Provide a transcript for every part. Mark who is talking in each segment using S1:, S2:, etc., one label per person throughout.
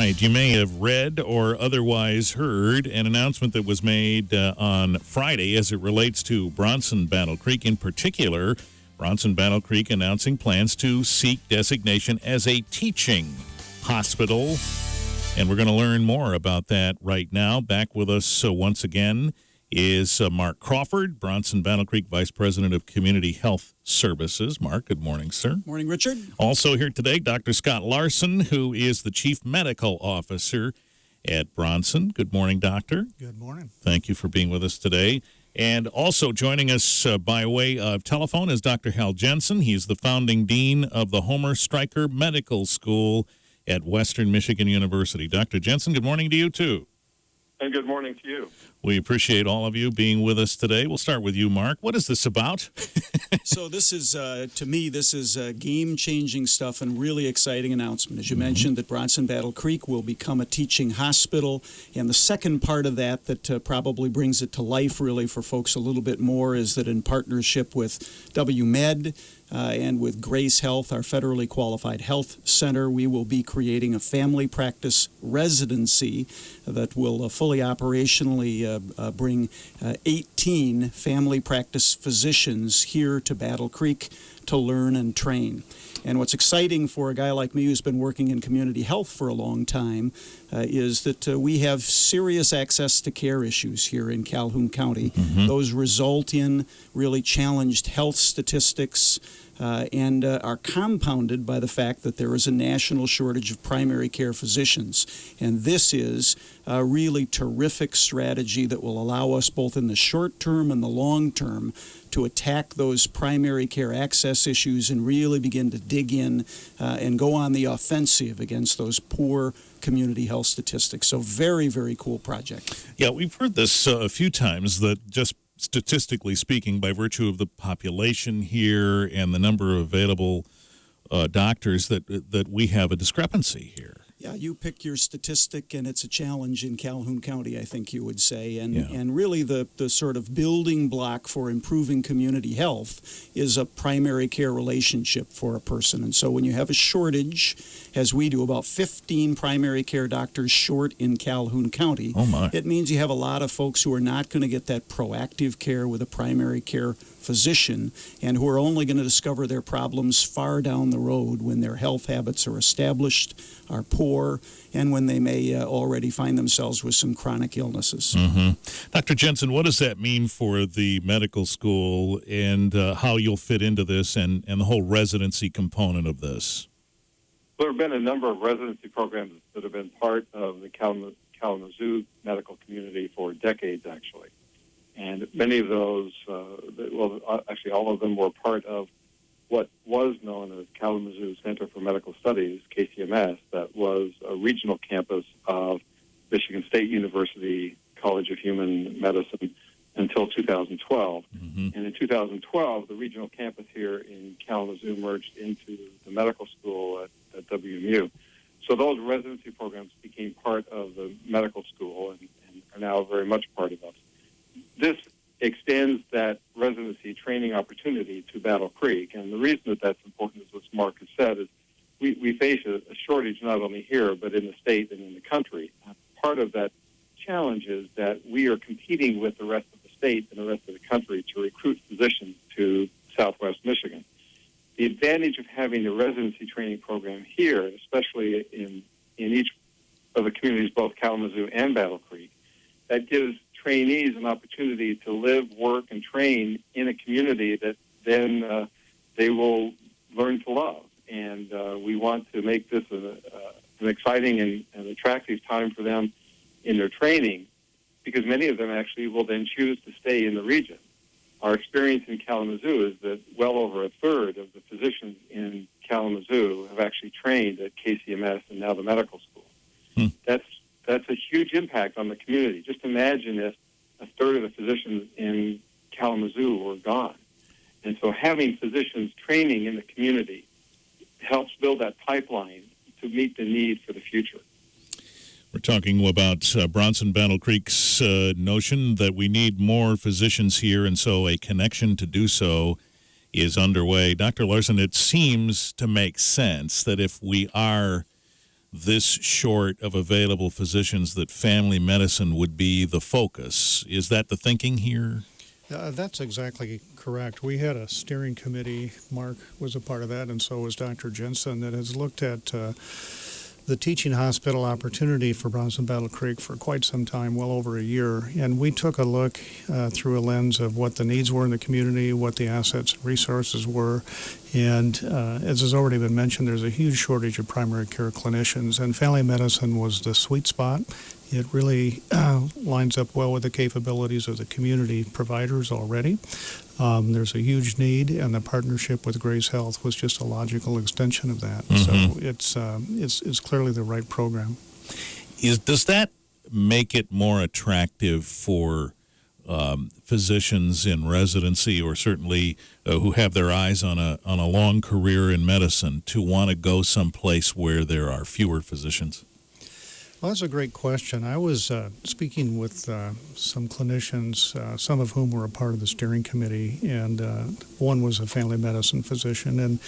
S1: right, you may have read or otherwise heard an announcement that was made on Friday as it relates to Bronson Battle Creek. In particular, Bronson Battle Creek announcing plans to seek designation as a teaching hospital. And we're going to learn more about that right now. Back with us once again is Mark Crawford, Bronson Battle Creek Vice President of Community Health Services. Mark, good morning, sir.
S2: Morning, Richard.
S1: Also here today, Dr. Scott Larson, who is the Chief Medical Officer at Bronson. Good morning, Doctor.
S3: Good morning.
S1: Thank you for being with us today. And also joining us by way of telephone is Dr. Hal Jenson. He's the founding dean of the Homer Stryker Medical School at Western Michigan University. Dr. Jenson, good morning to you, too.
S4: And good morning to you.
S1: We appreciate all of you being with us today. We'll start with you, Mark. What is this about?
S2: So this is, to me, this is game-changing stuff and really exciting announcement. As you mentioned, that Bronson Battle Creek will become a teaching hospital. And the second part of that probably brings it to life, really, for folks a little bit more, is that in partnership with WMed and with Grace Health, our federally qualified health center, we will be creating a family practice residency that will fully operationally bring 18 family practice physicians here to Battle Creek to learn and train. And what's exciting for a guy like me who's been working in community health for a long time is that we have serious access to care issues here in Calhoun County. Those result in really challenged health statistics and are compounded by the fact that there is a national shortage of primary care physicians. And this is a really terrific strategy that will allow us both in the short term and the long term to attack those primary care access issues and really begin to dig in and go on the offensive against those poor community health statistics. So very, very cool project.
S1: Yeah, we've heard this a few times, that just statistically speaking, by virtue of the population here and the number of available doctors, that we have a discrepancy here.
S2: Yeah, you pick your statistic, and it's a challenge in Calhoun County, I think you would say. And really the sort of building block for improving community health is a primary care relationship for a person. And so when you have a shortage, as we do, about 15 primary care doctors short in Calhoun County, it means you have a lot of folks who are not going to get that proactive care with a primary care physician and who are only going to discover their problems far down the road when their health habits are established, are poor, and when they may already find themselves with some chronic illnesses.
S1: Dr. Jenson, what does that mean for the medical school and how you'll fit into this and the whole residency component of this?
S4: There have been a number of residency programs that have been part of the Kalamazoo medical community for decades, actually. And many of those, actually all of them were part of what was known as Kalamazoo Center for Medical Studies, KCMS, that was a regional campus of Michigan State University College of Human Medicine until 2012. And in 2012, the regional campus here in Kalamazoo merged into the medical school at WMU. So those residency programs became part of the medical school and are now very much part of us. This extends that residency training opportunity to Battle Creek. And the reason that that's important, is what Mark has said, is we face a shortage not only here, but in the state and in the country. Part of that challenge is that we are competing with the rest of the state and the rest of the country to recruit physicians to Southwest Michigan. The advantage of having a residency training program here, especially in each of the communities, both Kalamazoo and Battle Creek, that gives trainees an opportunity to live, work, and train in a community that then they will learn to love. And we want to make this an exciting and attractive time for them in their training, because many of them actually will then choose to stay in the region. Our experience in Kalamazoo is that well over a third of the physicians in Kalamazoo have actually trained at KCMS and now the medical school. That's a huge impact on the community. Just imagine if a third of the physicians in Kalamazoo were gone. And so having physicians training in the community helps build that pipeline to meet the need for the future.
S1: We're talking about Bronson Battle Creek's notion that we need more physicians here, and so a connection to do so is underway. Dr. Larson, it seems to make sense that if we are this short of available physicians that family medicine would be the focus. Is that the thinking here?
S3: That's exactly correct. We had a steering committee, Mark was a part of that, and so was Dr. Jenson, that has looked at the teaching hospital opportunity for Bronson Battle Creek for quite some time, well over a year. And we took a look through a lens of what the needs were in the community, what the assets and resources were. And as has already been mentioned, there's a huge shortage of primary care clinicians, and family medicine was the sweet spot. It really lines up well with the capabilities of the community providers already. There's a huge need, and the partnership with Grace Health was just a logical extension of that. So it's clearly the right program.
S1: Does that make it more attractive for physicians in residency, or certainly who have their eyes on a long career in medicine, to want to go someplace where there are fewer physicians?
S3: Well, that's a great question. I was speaking with some clinicians, some of whom were a part of the steering committee, and one was a family medicine physician, and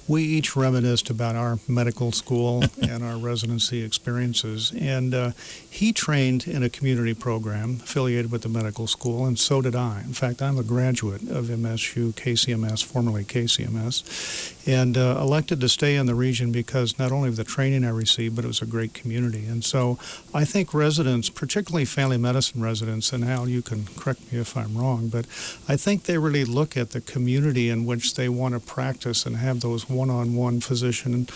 S3: we each reminisced about our medical school and our residency experiences. And he trained in a community program affiliated with the medical school, and so did I. In fact, I'm a graduate of MSU KCMS, formerly KCMS, and elected to stay in the region because not only of the training I received, but it was a great community. And so I think residents, particularly family medicine residents, and Hal, you can correct me if I'm wrong, but I think they really look at the community in which they want to practice and have those one-on-one physician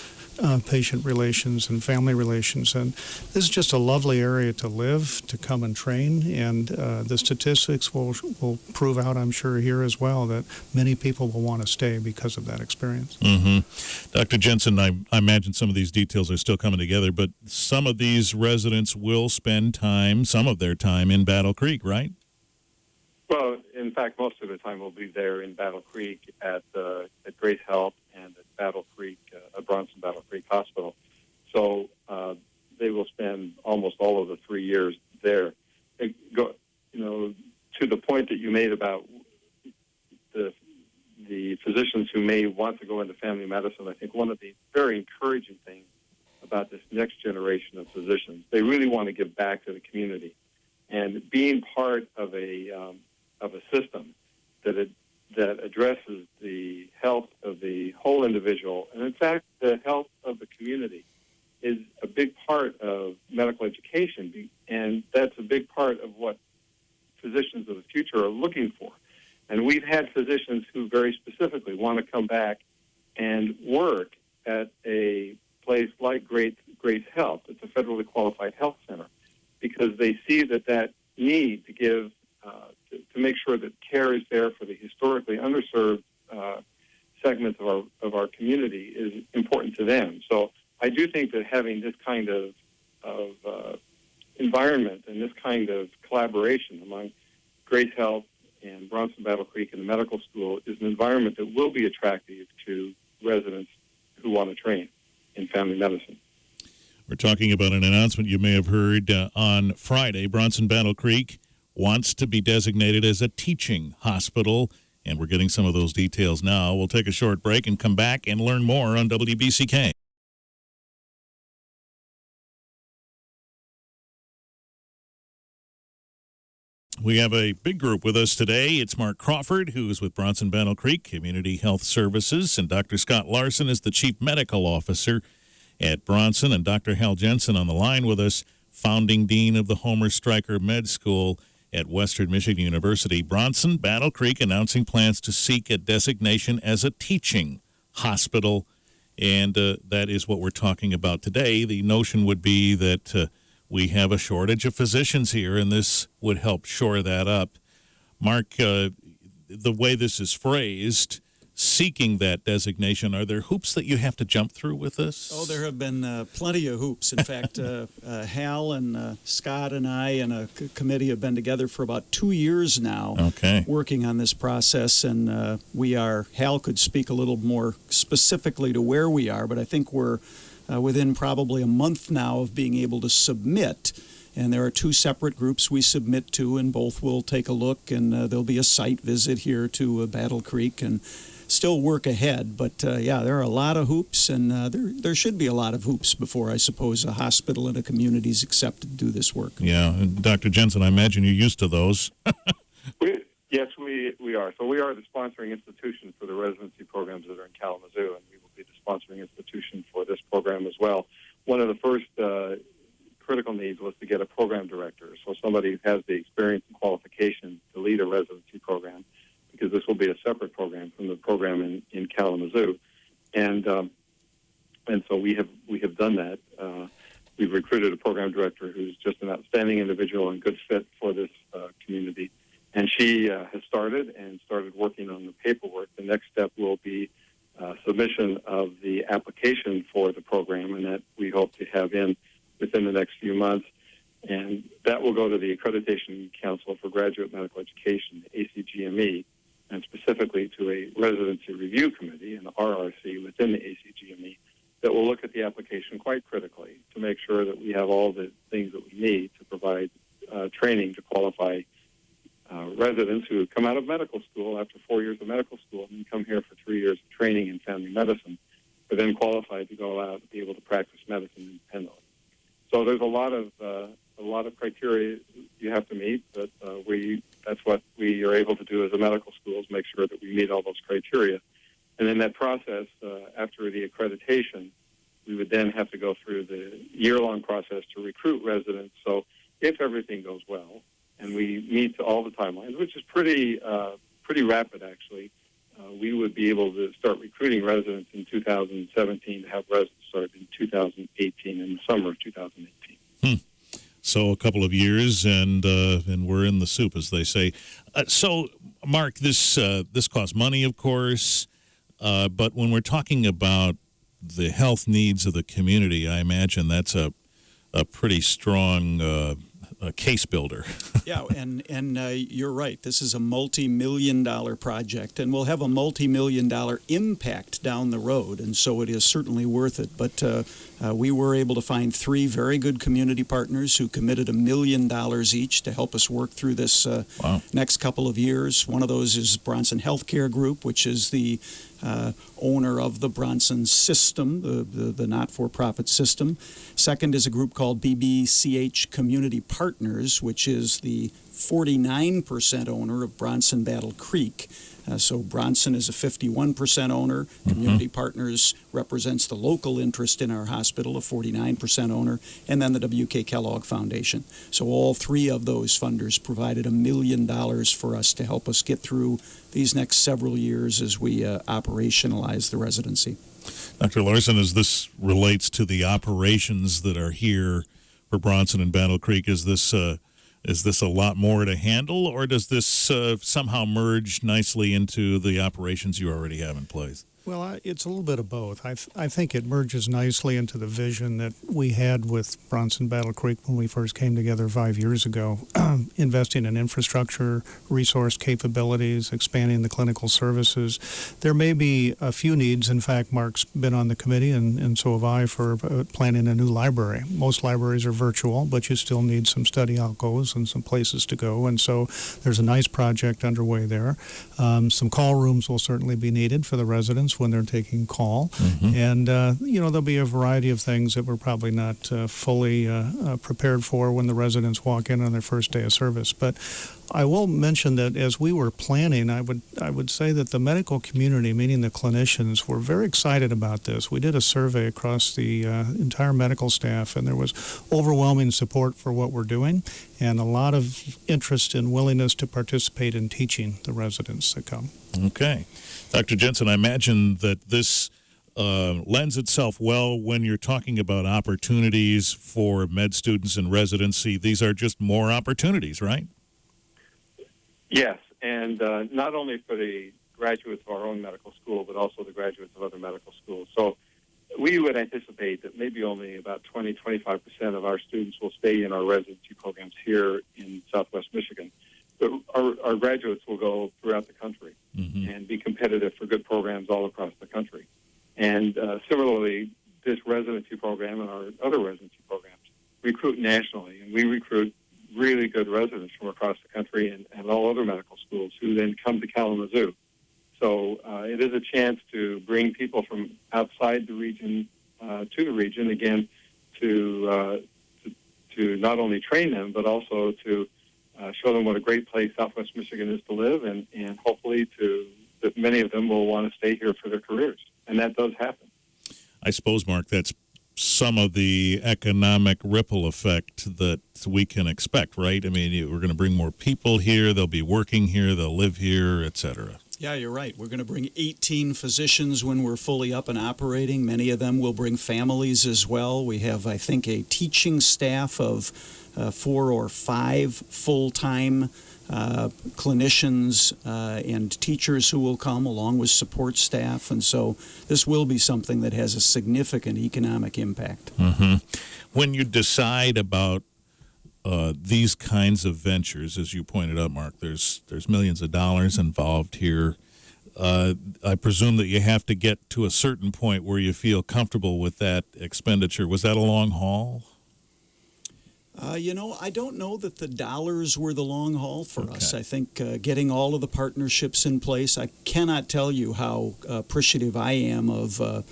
S3: patient relations and family relations. And this is just a lovely area to live, to come and train, and the statistics will prove out, I'm sure, here as well, that many people will want to stay because of that experience.
S1: Mm-hmm. Dr. Jenson, I imagine some of these details are still coming together, but some of these residents will spend some of their time in Battle Creek, right?
S4: Well, in fact, most of the time we'll be there in Battle Creek at Grace Health and at Battle Creek, Bronson Battle Creek Hospital. So they will spend almost all of the 3 years there. To the point that you made about the physicians who may want to go into family medicine, I think one of the very encouraging things about this next generation of physicians, they really want to give back to the community, and being part of a system that addresses the health of the whole individual, and in fact the health of the community, is a big part of medical education, and that's a big part of what physicians of the future are looking for. And we've had physicians who very specifically want to come back and work at a place like Grace Health. It's a federally qualified health center, because they see that need to give to make sure that care is there for the historically underserved segments of our community is important to them. So I do think that having this kind of environment and this kind of collaboration among Grace Health and Bronson Battle Creek and the medical school is an environment that will be attractive to residents who want to train in family medicine.
S1: We're talking about an announcement you may have heard on Friday. Bronson Battle Creek wants to be designated as a teaching hospital, and we're getting some of those details now. We'll take a short break and come back and learn more on WBCK. We have a big group with us today. It's Mark Crawford, who is with Bronson Battle Creek Community Health Services, and Dr. Scott Larson is the Chief Medical Officer at Bronson, and Dr. Hal Jenson on the line with us, founding dean of the Homer Stryker Med School at Western Michigan University. Bronson Battle Creek announcing plans to seek a designation as a teaching hospital, and that is what we're talking about today. The notion would be that we have a shortage of physicians here, and this would help shore that up. Mark, the way this is phrased, seeking that designation, are there hoops that you have to jump through with this?
S2: Oh, there have been plenty of hoops. In fact, Hal and Scott and I and a committee have been together for about 2 years now, working on this process. And Hal could speak a little more specifically to where we are, but I think we're within probably a month now of being able to submit. And there are 2 separate groups we submit to, and both will take a look, and there'll be a site visit here to Battle Creek. And still work ahead, but yeah, there are a lot of hoops, and there should be a lot of hoops before, I suppose, a hospital and a community is accepted to do this work.
S1: Yeah, and Dr. Jenson, I imagine you're used to those.
S4: Yes, we are. So we are the sponsoring institution for the residency programs that are in Kalamazoo, and we will be the sponsoring institution for this program as well. One of the first critical needs was to get a program director, so somebody who has the experience and qualifications to lead a residency program, because this will be a separate program from the program in Kalamazoo, and so we have done that. We've recruited a program director who's just an outstanding individual and good fit for this community, and she has started working on the paperwork. The next step will be submission of the application for the program, and that we hope to have in within the next few months, and that will go to the Accreditation Council for Graduate Medical Education, the ACGME, and specifically to a Residency Review Committee, an RRC within the ACGME, that will look at the application quite critically to make sure that we have all the things that we need to provide training to qualify residents who have come out of medical school after 4 years of medical school and come here for 3 years of training in family medicine, but then qualified to go out and be able to practice medicine independently. So there's a lot of criteria you have to meet, but that's what we are able to do as a medical school, is make sure that we meet all those criteria. And in that process, after the accreditation, we would then have to go through the year-long process to recruit residents. So if everything goes well and we meet all the timelines, which is pretty rapid actually, we would be able to start recruiting residents in 2017 to have residents start in 2018, in the summer of 2018.
S1: So a couple of years, and we're in the soup, as they say. So, Mark, this costs money, of course, but when we're talking about the health needs of the community, I imagine that's a pretty strong case builder.
S2: Yeah, and you're right. This is a multi-million-dollar project, and we'll have a multi-million-dollar impact down the road, and so it is certainly worth it. But we were able to find 3 very good community partners who committed $1 million each to help us work through this next couple of years. One of those is Bronson Healthcare Group, which is the owner of the Bronson system, the not-for-profit system. Second is a group called WBCK Community Partners, which is the 49% owner of Bronson Battle Creek. So Bronson is a 51% owner. Community Partners represents the local interest in our hospital, a 49% owner, and then the W.K. Kellogg Foundation. So all 3 of those funders provided $1 million for us to help us get through these next several years as we operationalize the residency.
S1: Dr. Larson, as this relates to the operations that are here for Bronson and Battle Creek, is this a lot more to handle, or does this somehow merge nicely into the operations you already have in place?
S3: Well, it's a little bit of both. I think it merges nicely into the vision that we had with Bronson Battle Creek when we first came together 5 years ago, investing in infrastructure, resource capabilities, expanding the clinical services. There may be a few needs. In fact, Mark's been on the committee, and so have I, for planning a new library. Most libraries are virtual, but you still need some study alcoves and some places to go, and so there's a nice project underway there. Some call rooms will certainly be needed for the residents when they're taking call. And, there'll be a variety of things that we're probably not fully prepared for when the residents walk in on their first day of service. But I will mention that as we were planning, I would say that the medical community, meaning the clinicians, were very excited about this. We did a survey across the entire medical staff, and there was overwhelming support for what we're doing and a lot of interest and willingness to participate in teaching the residents that come.
S1: Okay. Dr. Jenson, I imagine that this lends itself well when you're talking about opportunities for med students in residency. These are just more opportunities, right?
S4: Yes, and not only for the graduates of our own medical school, but also the graduates of other medical schools. So we would anticipate that maybe only about 20-25% of our students will stay in our residency programs here in Southwest Michigan. But our graduates will go throughout the country and be competitive for good programs all across the country. And similarly, this residency program and our other residency programs recruit nationally, and we recruit really good residents from across the country and all other medical schools who then come to Kalamazoo So it is a chance to bring people from outside the region to the region, again, to not only train them, but also to show them what a great place Southwest Michigan is to live, and hopefully that many of them will want to stay here for their careers. And that does happen.
S1: I suppose, Mark, that's some of the economic ripple effect that we can expect, right? I mean, we're going to bring more people here, they'll be working here, they'll live here, et cetera.
S2: Yeah, you're right. We're going to bring 18 physicians when we're fully up and operating. Many of them will bring families as well. We have, I think, a teaching staff of 4 or 5 full-time clinicians and teachers who will come along with support staff. And so this will be something that has a significant economic impact.
S1: Mm-hmm. When you decide about these kinds of ventures, as you pointed out, Mark, there's millions of dollars involved here. I presume that you have to get to a certain point where you feel comfortable with that expenditure. Was that a long haul?
S2: I don't know that the dollars were the long haul for us. I think getting all of the partnerships in place, I cannot tell you how appreciative I am of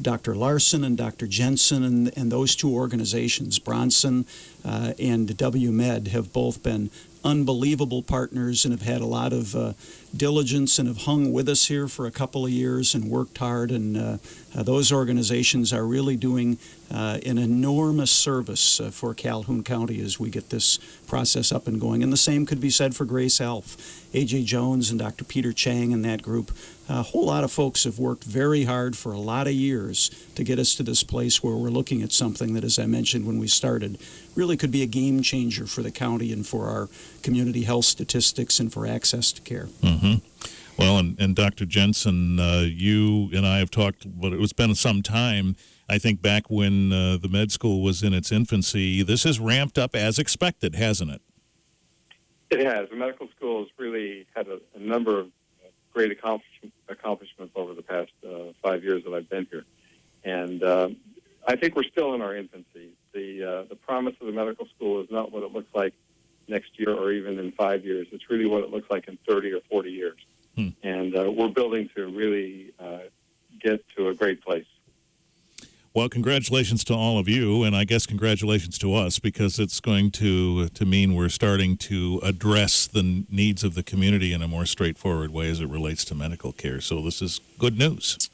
S2: Dr. Larson and Dr. Jenson and those two organizations, Bronson and WMed, have both been unbelievable partners and have had a lot of diligence and have hung with us here for a couple of years and worked hard. And those organizations are really doing an enormous service for Calhoun County as we get this process up and going. And the same could be said for Grace Health. A.J. Jones and Dr. Peter Chang and that group. A whole lot of folks have worked very hard for a lot of years to get us to this place where we're looking at something that, as I mentioned when we started, really could be a game changer for the county and for our community health statistics and for access to care.
S1: Mm-hmm. Well, and Dr. Jensen, you and I have talked, but it's been some time. I think back when the med school was in its infancy, this has ramped up as expected, hasn't it?
S4: It has. The medical school has really had a number of great accomplishments over the past 5 years that I've been here. And I think we're still in our infancy. The promise of the medical school is not what it looks like next year or even in 5 years. It's really what it looks like in 30 or 40 years. And we're building to really get to a great place.
S1: Well, congratulations to all of you, and I guess congratulations to us, because it's going to mean we're starting to address the needs of the community in a more straightforward way as it relates to medical care. So this is good news.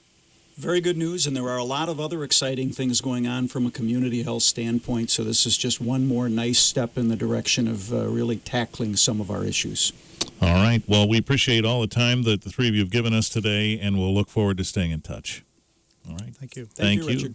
S2: Very good news, and there are a lot of other exciting things going on from a community health standpoint, so this is just one more nice step in the direction of really tackling some of our issues.
S1: All right. Well, we appreciate all the time that the three of you have given us today, and we'll look forward to staying in touch. All right.
S3: Thank you.
S2: Thank you, Richard.